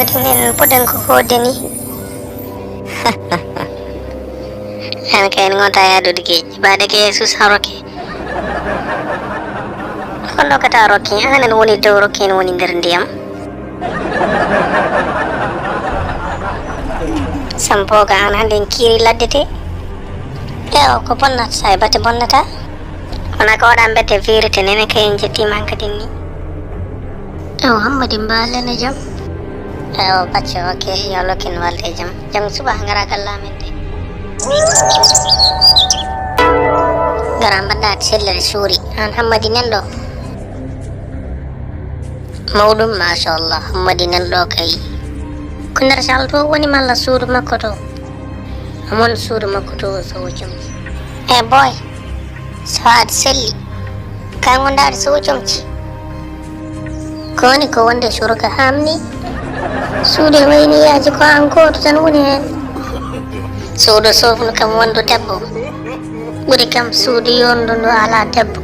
jangati en poɗen ko hodde ni en kay en gonta yadude geeƴi baɗe ke yeesus ha rokke kon ɗokata rokke an en woni dow rokke en woni nder ndiyam sampoga an hande en kiiri laddete ewo ko bonnata sa e bate bonnata wona ko waɗa mbete virite nene kay en jettima hankadin ni ewo hammadi mbalene jaam ewo bacce ok yo lokken walde e jaam jang suba gara gallamen de gara mbaɗɗa sellere suuri an hammadi nanɗo mawɗum machallah hammadi nanɗo kay ko nder sal to woni malla suudu makko to amon suudu makko to sowo comci e boy so aɗa selli ka gondaɗo sowo comci ko woni ko wonde surga hamni suudu e wayniyaji ko an goto tan woni hen suudu sofnu kam wondu debbo ɓuuri kam suudu yondu ndu ala debbo